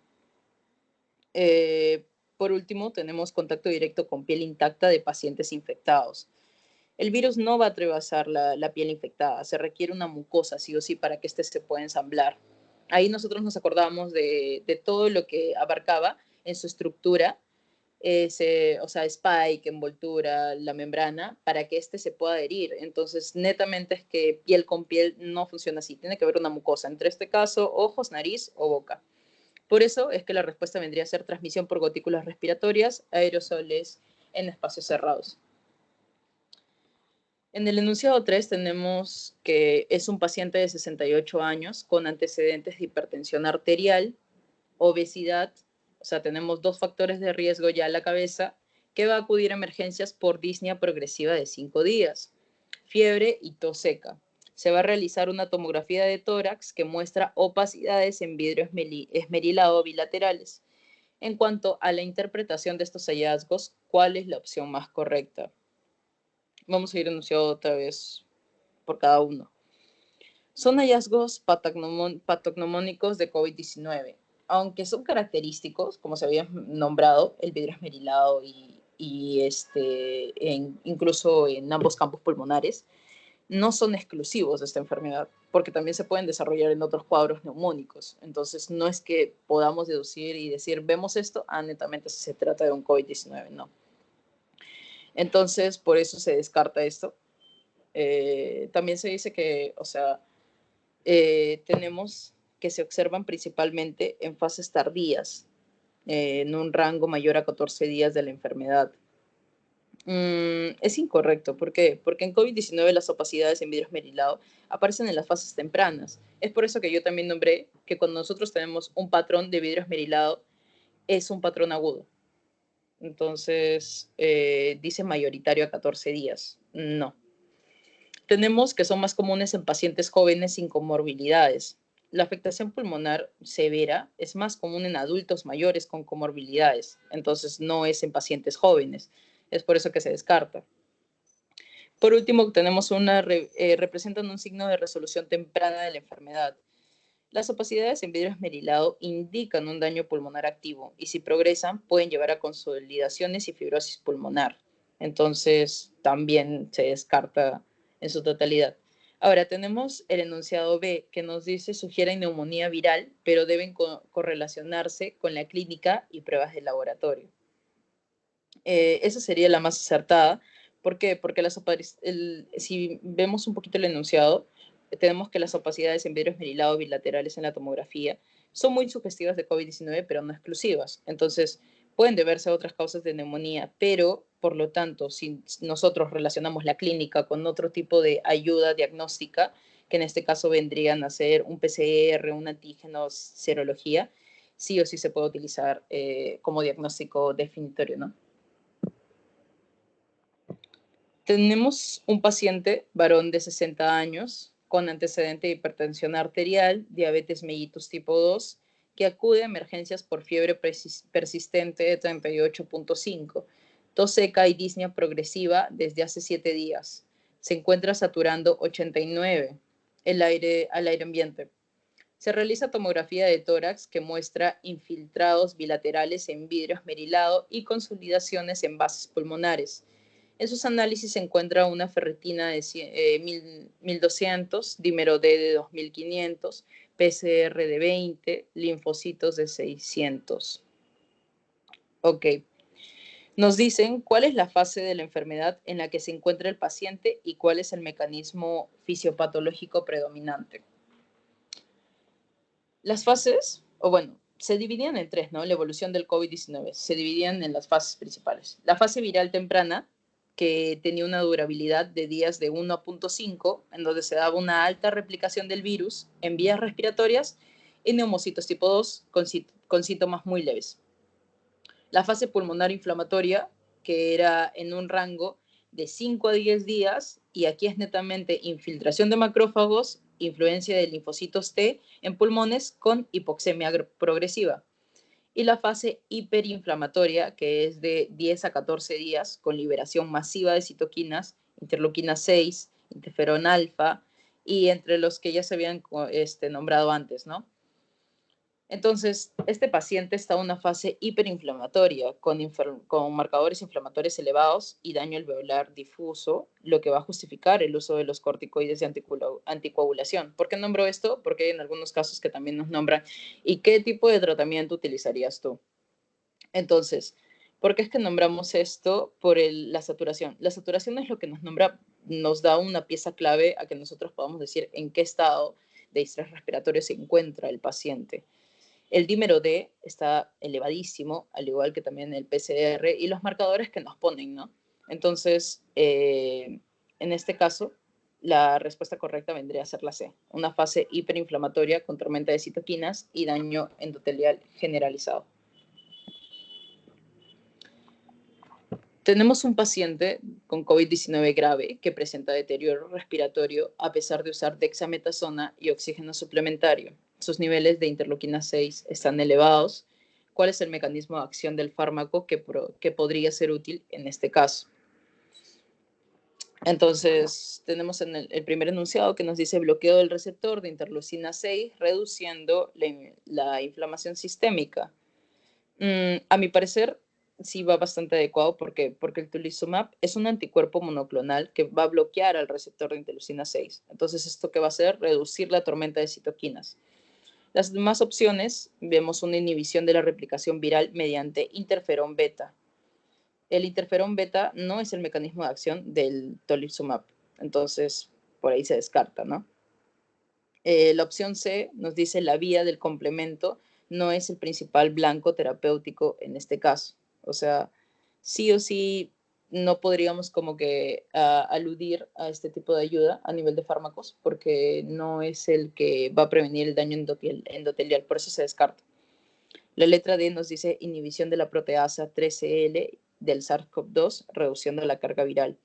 Por último, tenemos contacto directo con piel intacta de pacientes infectados. El virus no va a atravesar la piel infectada, se requiere una mucosa sí o sí para que éste se pueda ensamblar. Ahí nosotros nos acordamos de todo lo que abarcaba en su estructura o sea, spike, envoltura, la membrana, para que éste se pueda adherir. Entonces, netamente es que piel con piel no funciona así. Tiene que haber una mucosa, entre este caso, ojos, nariz o boca. Por eso es que la respuesta vendría a ser transmisión por gotículas respiratorias, aerosoles en espacios cerrados. En el enunciado 3 tenemos que es un paciente de 68 años con antecedentes de hipertensión arterial, obesidad, o sea, tenemos dos factores de riesgo ya a la cabeza, que va a acudir a emergencias por disnea progresiva de 5 días, fiebre y tos seca. Se va a realizar una tomografía de tórax que muestra opacidades en vidrio esmerilado bilaterales. En cuanto a la interpretación de estos hallazgos, ¿cuál es la opción más correcta? Vamos a ir enunciando otra vez por cada uno. Son hallazgos patognomónicos de COVID-19. Aunque son característicos, como se había nombrado, el vidrio esmerilado incluso en ambos campos pulmonares, no son exclusivos de esta enfermedad, porque también se pueden desarrollar en otros cuadros neumónicos. Entonces, no es que podamos deducir y decir, vemos esto, netamente se trata de un COVID-19, no. Entonces, por eso se descarta esto. También se dice que, o sea, tenemos que se observan principalmente en fases tardías, en un rango mayor a 14 días de la enfermedad. Es incorrecto. ¿Por qué? Porque en COVID-19 las opacidades en vidrio esmerilado aparecen en las fases tempranas. Es por eso que yo también nombré que cuando nosotros tenemos un patrón de vidrio esmerilado, es un patrón agudo. Entonces, dice mayoritario a 14 días. No. Tenemos que son más comunes en pacientes jóvenes sin comorbilidades. La afectación pulmonar severa es más común en adultos mayores con comorbilidades, entonces no es en pacientes jóvenes. Es por eso que se descarta. Por último, tenemos representan un signo de resolución temprana de la enfermedad. Las opacidades en vidrio esmerilado indican un daño pulmonar activo y si progresan pueden llevar a consolidaciones y fibrosis pulmonar. Entonces también se descarta en su totalidad. Ahora tenemos el enunciado B que nos dice sugiere neumonía viral, pero deben correlacionarse con la clínica y pruebas de laboratorio. Esa sería la más acertada. ¿Por qué? Porque si vemos un poquito el enunciado, tenemos que las opacidades en vidrio esmerilado bilaterales en la tomografía son muy sugestivas de COVID-19, pero no exclusivas. Entonces, pueden deberse a otras causas de neumonía, pero, por lo tanto, si nosotros relacionamos la clínica con otro tipo de ayuda diagnóstica, que en este caso vendrían a ser un PCR, un antígeno, serología, sí o sí se puede utilizar como diagnóstico definitorio, ¿no? Tenemos un paciente, varón de 60 años, con antecedente de hipertensión arterial, diabetes mellitus tipo 2, que acude a emergencias por fiebre persistente de 38.5, tos seca y disnea progresiva desde hace 7 días. Se encuentra saturando 89 al aire ambiente. Se realiza tomografía de tórax que muestra infiltrados bilaterales en vidrio esmerilado y consolidaciones en vasos pulmonares. En sus análisis se encuentra una ferritina de 1200, dímero D de 2500, PCR de 20, linfocitos de 600. Ok. Nos dicen cuál es la fase de la enfermedad en la que se encuentra el paciente y cuál es el mecanismo fisiopatológico predominante. Las fases, o bueno, se dividían en tres, ¿no? La evolución del COVID-19. Se dividían en las fases principales. La fase viral temprana, que tenía una durabilidad de días de 1.5, en donde se daba una alta replicación del virus en vías respiratorias y neumocitos tipo 2 con síntomas muy leves. La fase pulmonar inflamatoria, que era en un rango de 5 a 10 días, y aquí es netamente infiltración de macrófagos, influencia de linfocitos T en pulmones con hipoxemia progresiva. Y la fase hiperinflamatoria, que es de 10 a 14 días, con liberación masiva de citoquinas, interleuquina 6, interferón alfa, y entre los que ya se habían nombrado antes, ¿no? Entonces, este paciente está en una fase hiperinflamatoria con marcadores inflamatorios elevados y daño alveolar difuso, lo que va a justificar el uso de los corticoides de anticoagulación. ¿Por qué nombro esto? Porque hay en algunos casos que también nos nombran. ¿Y qué tipo de tratamiento utilizarías tú? Entonces, ¿Por qué es que nombramos esto? Por la saturación. La saturación es lo que nos da una pieza clave a que nosotros podamos decir en qué estado de estrés respiratorio se encuentra el paciente. El dímero D está elevadísimo, al igual que también el PCR y los marcadores que nos ponen, ¿no? Entonces, en este caso, la respuesta correcta vendría a ser la C, una fase hiperinflamatoria con tormenta de citoquinas y daño endotelial generalizado. Tenemos un paciente con COVID-19 grave que presenta deterioro respiratorio a pesar de usar dexametasona y oxígeno suplementario. Sus niveles de interleuquina 6 están elevados. ¿Cuál es el mecanismo de acción del fármaco que podría ser útil en este caso? Entonces, tenemos en el primer enunciado que nos dice bloqueo del receptor de interleucina 6, reduciendo la inflamación sistémica. A mi parecer, sí va bastante adecuado porque el tolizumab es un anticuerpo monoclonal que va a bloquear al receptor de interleucina 6. Entonces, ¿esto qué va a hacer? Reducir la tormenta de citoquinas. Las demás opciones, vemos una inhibición de la replicación viral mediante interferón beta. El interferón beta no es el mecanismo de acción del tolizumab. Entonces, por ahí se descarta, ¿no? La opción C nos dice la vía del complemento no es el principal blanco terapéutico en este caso. O sea, sí o sí no podríamos como que aludir a este tipo de ayuda a nivel de fármacos porque no es el que va a prevenir el daño endotelial, por eso se descarta. La letra D nos dice inhibición de la proteasa 3CL del SARS-CoV-2, reduciendo la carga viral.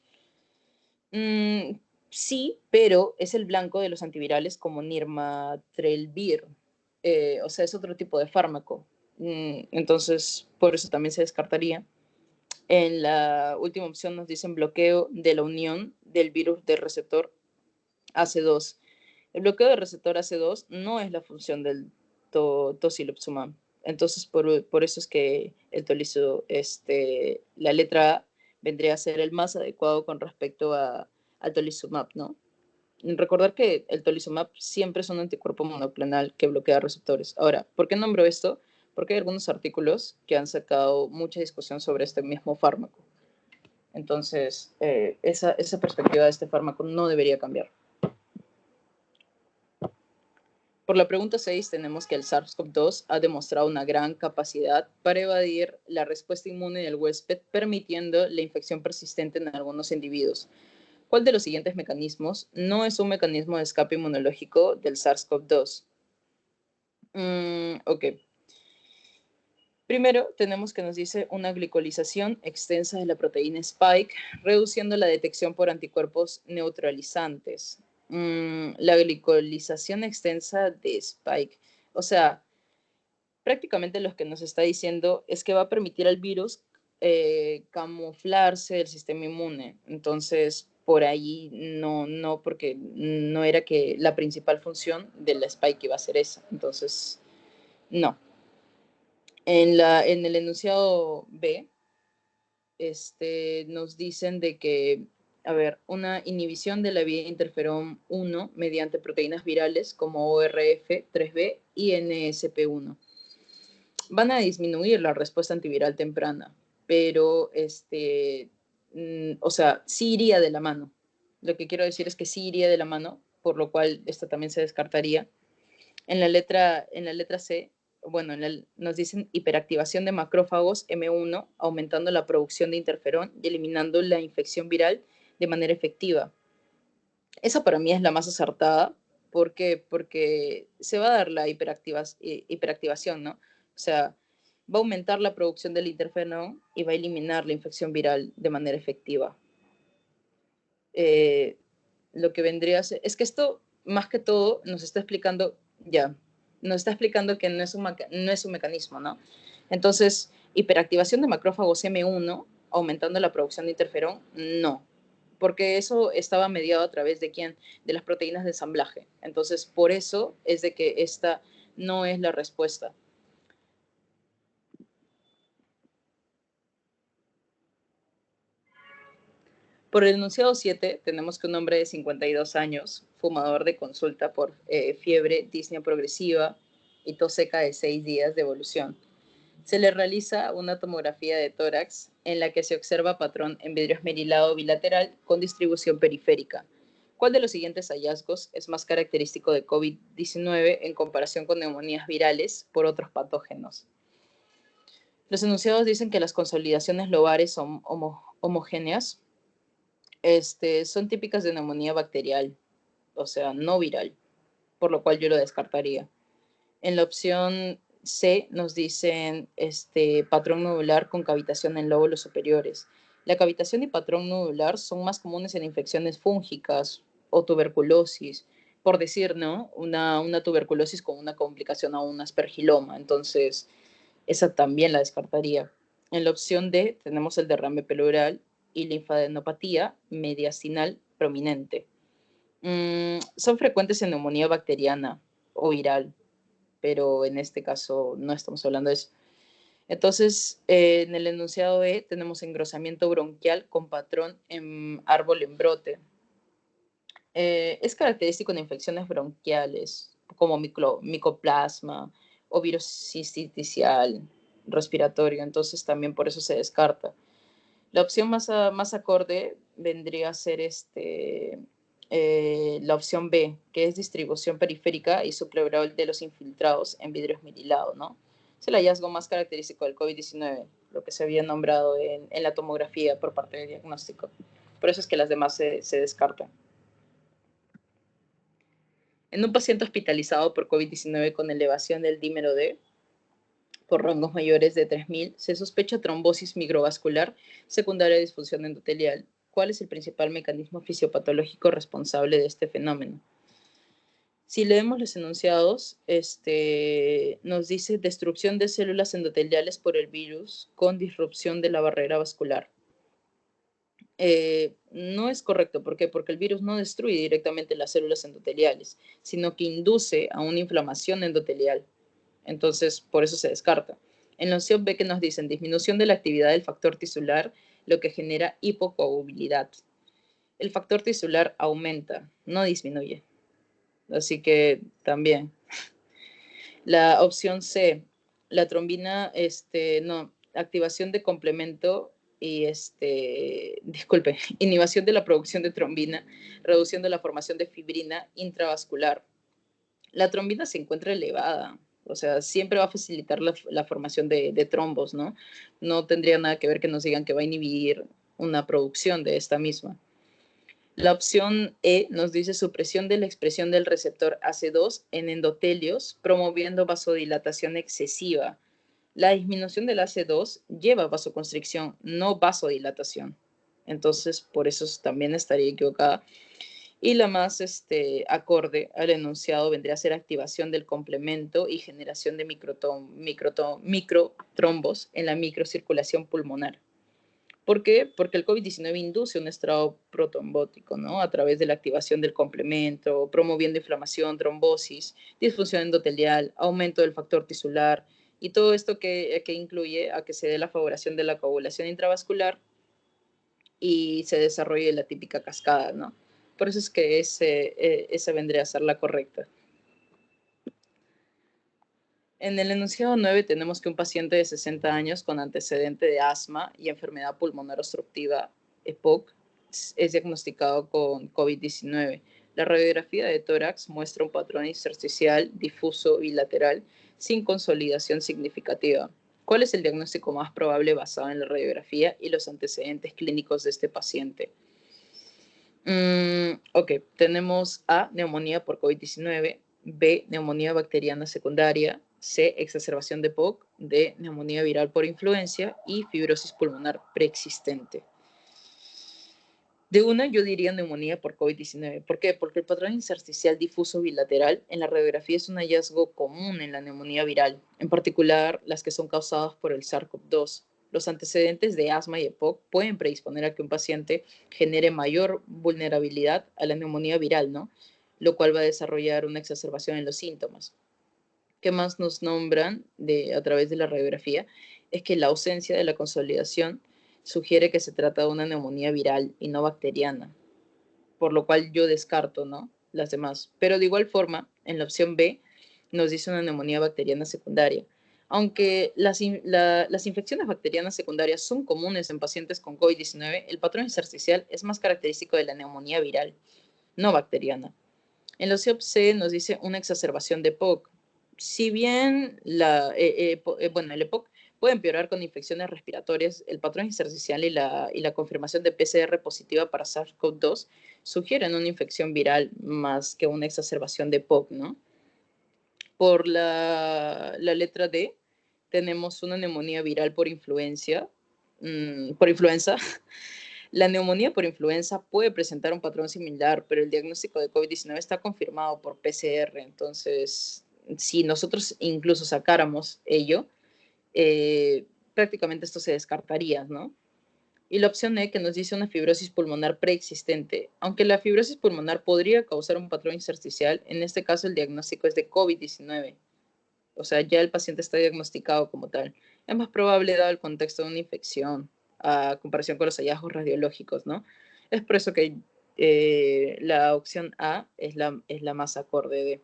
Sí, pero es el blanco de los antivirales como nirmatrelvir. O sea, es otro tipo de fármaco. Entonces, por eso también se descartaría. En la última opción nos dicen bloqueo de la unión del virus del receptor AC2. El bloqueo del receptor AC2 no es la función del tocilizumab. Entonces, por eso es que el la letra A vendría a ser el más adecuado con respecto al tolizumab, ¿no? Recordar que el tolizumab siempre es un anticuerpo monoclonal que bloquea receptores. Ahora, ¿por qué nombro esto? Porque hay algunos artículos que han sacado mucha discusión sobre este mismo fármaco. Entonces, esa perspectiva de este fármaco no debería cambiar. Por la pregunta 6 tenemos que el SARS-CoV-2 ha demostrado una gran capacidad para evadir la respuesta inmune del huésped, permitiendo la infección persistente en algunos individuos. ¿Cuál de los siguientes mecanismos no es un mecanismo de escape inmunológico del SARS-CoV-2? Ok. Primero, tenemos que nos dice una glicolización extensa de la proteína Spike, reduciendo la detección por anticuerpos neutralizantes. La glicolización extensa de Spike. O sea, prácticamente lo que nos está diciendo es que va a permitir al virus camuflarse del sistema inmune. Entonces, por ahí no, porque no era que la principal función de la Spike iba a ser esa. Entonces, no. En el enunciado B, nos dicen de que, a ver, una inhibición de la vía interferón 1 mediante proteínas virales como ORF, 3B y NSP1 van a disminuir la respuesta antiviral temprana, pero o sea, sí iría de la mano. Lo que quiero decir es que sí iría de la mano, por lo cual esto también se descartaría. En la letra C, bueno, nos dicen hiperactivación de macrófagos M1, aumentando la producción de interferón y eliminando la infección viral de manera efectiva. Esa para mí es la más acertada. ¿Por qué? Porque se va a dar la hiperactivación, ¿no? O sea, va a aumentar la producción del interferón y va a eliminar la infección viral de manera efectiva. Lo que vendría a ser, es que esto, más que todo, nos está explicando, que no es un mecanismo, ¿no? Entonces, hiperactivación de macrófagos M1, aumentando la producción de interferón, no, porque eso estaba mediado a través de quién, de las proteínas de ensamblaje. Entonces, por eso es de que esta no es la respuesta. Por el enunciado 7, tenemos que un hombre de 52 años, fumador de consulta por fiebre, disnea progresiva y tos seca de 6 días de evolución. Se le realiza una tomografía de tórax en la que se observa patrón en vidrio esmerilado bilateral con distribución periférica. ¿Cuál de los siguientes hallazgos es más característico de COVID-19 en comparación con neumonías virales por otros patógenos? Los enunciados dicen que las consolidaciones lobares son homogéneas, son típicas de neumonía bacterial, o sea, no viral, por lo cual yo lo descartaría. En la opción C nos dicen patrón nodular con cavitación en lóbulos superiores. La cavitación y patrón nodular son más comunes en infecciones fúngicas o tuberculosis, por decir, ¿no? Una tuberculosis con una complicación a un aspergiloma. Entonces, esa también la descartaría. En la opción D tenemos el derrame pleural y linfadenopatía mediastinal prominente. Son frecuentes en neumonía bacteriana o viral, pero en este caso no estamos hablando de eso. Entonces, en el enunciado E tenemos engrosamiento bronquial con patrón en árbol en brote. Es característico en infecciones bronquiales como micoplasma o virus sincitial respiratorio, entonces también por eso se descarta. La opción más acorde vendría a ser la opción B, que es distribución periférica y subpleural de los infiltrados en vidrio esmerilado, ¿no? Es el hallazgo más característico del COVID-19, lo que se había nombrado en la tomografía por parte del diagnóstico. Por eso es que las demás se descartan. En un paciente hospitalizado por COVID-19 con elevación del dímero D por rangos mayores de 3000, se sospecha trombosis microvascular secundaria a disfunción endotelial. ¿Cuál es el principal mecanismo fisiopatológico responsable de este fenómeno? Si leemos los enunciados, nos dice destrucción de células endoteliales por el virus con disrupción de la barrera vascular. No es correcto. ¿Por qué? Porque el virus no destruye directamente las células endoteliales, sino que induce a una inflamación endotelial. Entonces, por eso se descarta. En la opción B que nos dicen disminución de la actividad del factor tisular, lo que genera hipocoagulabilidad. El factor tisular aumenta, no disminuye. Así que también. La opción C, la trombina, no, activación de complemento y disculpe, inhibición de la producción de trombina, reduciendo la formación de fibrina intravascular. La trombina se encuentra elevada, o sea, siempre va a facilitar la formación de trombos, ¿no? No tendría nada que ver que nos digan que va a inhibir una producción de esta misma. La opción E nos dice supresión de la expresión del receptor AC2 en endotelios, promoviendo vasodilatación excesiva. La disminución del AC2 lleva vasoconstricción, no vasodilatación. Entonces, por eso también estaría equivocada. Y la más acorde al enunciado vendría a ser activación del complemento y generación de microtrombos en la microcirculación pulmonar. ¿Por qué? Porque el COVID-19 induce un estrado protrombótico, ¿no? A través de la activación del complemento, promoviendo inflamación, trombosis, disfunción endotelial, aumento del factor tisular y todo esto que incluye a que se dé la favoración de la coagulación intravascular y se desarrolle la típica cascada, ¿no? Por eso es que esa vendría a ser la correcta. En el enunciado 9 tenemos que un paciente de 60 años con antecedente de asma y enfermedad pulmonar obstructiva EPOC es diagnosticado con COVID-19. La radiografía de tórax muestra un patrón intersticial difuso bilateral sin consolidación significativa. ¿Cuál es el diagnóstico más probable basado en la radiografía y los antecedentes clínicos de este paciente? Ok, tenemos A, neumonía por COVID-19, B, neumonía bacteriana secundaria, C, exacerbación de POC, D, neumonía viral por influencia y fibrosis pulmonar preexistente. De una, yo diría neumonía por COVID-19. ¿Por qué? Porque el patrón intersticial difuso bilateral en la radiografía es un hallazgo común en la neumonía viral, en particular las que son causadas por el SARS-CoV-2. Los antecedentes de asma y EPOC pueden predisponer a que un paciente genere mayor vulnerabilidad a la neumonía viral, ¿no? Lo cual va a desarrollar una exacerbación en los síntomas. ¿Qué más nos nombran a través de la radiografía? Es que la ausencia de la consolidación sugiere que se trata de una neumonía viral y no bacteriana, por lo cual yo descarto, ¿no? Las demás. Pero de igual forma, en la opción B nos dice una neumonía bacteriana secundaria. Aunque las infecciones bacterianas secundarias son comunes en pacientes con COVID-19, el patrón intersticial es más característico de la neumonía viral, no bacteriana. En la COP-C nos dice una exacerbación de EPOC. Si bien el EPOC puede empeorar con infecciones respiratorias, el patrón intersticial y la confirmación de PCR positiva para SARS-CoV-2 sugieren una infección viral más que una exacerbación de EPOC, ¿no? Por la letra D, tenemos una neumonía viral por influenza. La neumonía por influenza puede presentar un patrón similar, pero el diagnóstico de COVID-19 está confirmado por PCR. Entonces, si nosotros incluso sacáramos ello, eh, prácticamente esto se descartaría, ¿no? Y la opción E, que nos dice una fibrosis pulmonar preexistente. Aunque la fibrosis pulmonar podría causar un patrón intersticial, en este caso el diagnóstico es de COVID-19. O sea, ya el paciente está diagnosticado como tal. Es más probable, dado el contexto de una infección, a comparación con los hallazgos radiológicos, ¿no? Es por eso que la opción A es la más acorde de.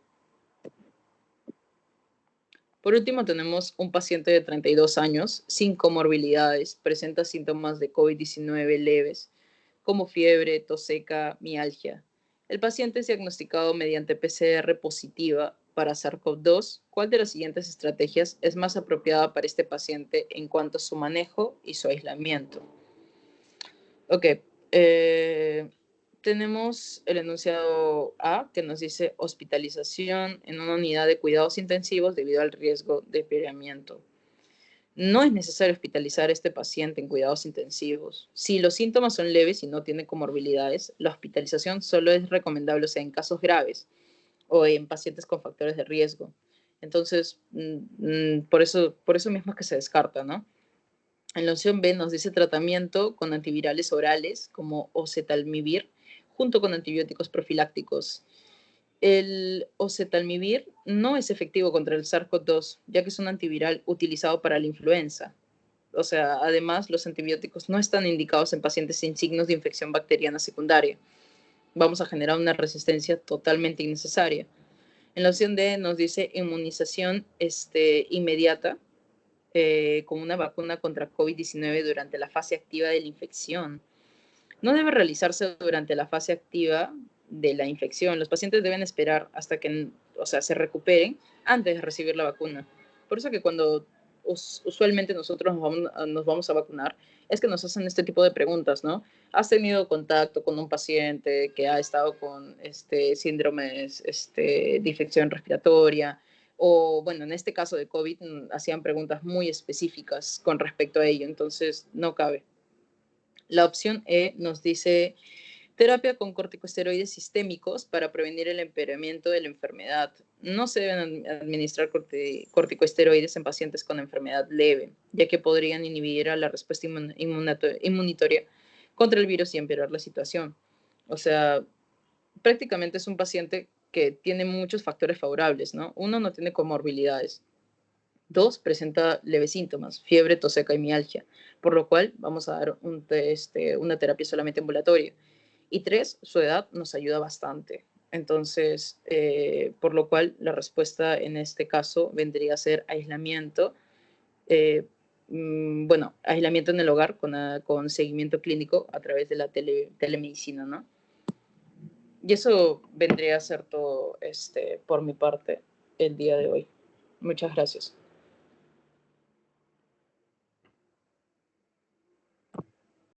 Por último, tenemos un paciente de 32 años, sin comorbilidades, presenta síntomas de COVID-19 leves, como fiebre, tos seca, mialgia. El paciente es diagnosticado mediante PCR positiva para SARS-CoV-2. ¿Cuál de las siguientes estrategias es más apropiada para este paciente en cuanto a su manejo y su aislamiento? Ok, tenemos el enunciado A, que nos dice hospitalización en una unidad de cuidados intensivos debido al riesgo de empeoramiento. No es necesario hospitalizar a este paciente en cuidados intensivos. Si los síntomas son leves y no tiene comorbilidades, la hospitalización solo es recomendable, o sea, en casos graves o en pacientes con factores de riesgo. Entonces, por eso mismo es que se descarta, ¿no? En la opción B nos dice tratamiento con antivirales orales como oseltamivir junto con antibióticos profilácticos. El oseltamivir no es efectivo contra el SARS-CoV-2, ya que es un antiviral utilizado para la influenza. O sea, además, los antibióticos no están indicados en pacientes sin signos de infección bacteriana secundaria. Vamos a generar una resistencia totalmente innecesaria. En la opción D nos dice inmunización inmediata con una vacuna contra COVID-19 durante la fase activa de la infección. No debe realizarse durante la fase activa de la infección. Los pacientes deben esperar hasta que, o sea, se recuperen antes de recibir la vacuna. Por eso que cuando usualmente nosotros nos vamos a vacunar, es que nos hacen este tipo de preguntas, ¿no? ¿Has tenido contacto con un paciente que ha estado con síndromes de infección respiratoria? O, bueno, en este caso de COVID, hacían preguntas muy específicas con respecto a ello, entonces no cabe. La opción E nos dice terapia con corticosteroides sistémicos para prevenir el empeoramiento de la enfermedad. No se deben administrar corticosteroides en pacientes con enfermedad leve, ya que podrían inhibir a la respuesta inmunitaria contra el virus y empeorar la situación. O sea, prácticamente es un paciente que tiene muchos factores favorables, ¿no? Uno, no tiene comorbilidades. Dos, presenta leves síntomas, fiebre, tos seca y mialgia, por lo cual vamos a dar una terapia solamente ambulatoria. Y tres, su edad nos ayuda bastante. Entonces, por lo cual la respuesta en este caso vendría a ser aislamiento, aislamiento en el hogar con seguimiento clínico a través de la telemedicina, ¿no? Y eso vendría a ser todo por mi parte el día de hoy. Muchas gracias.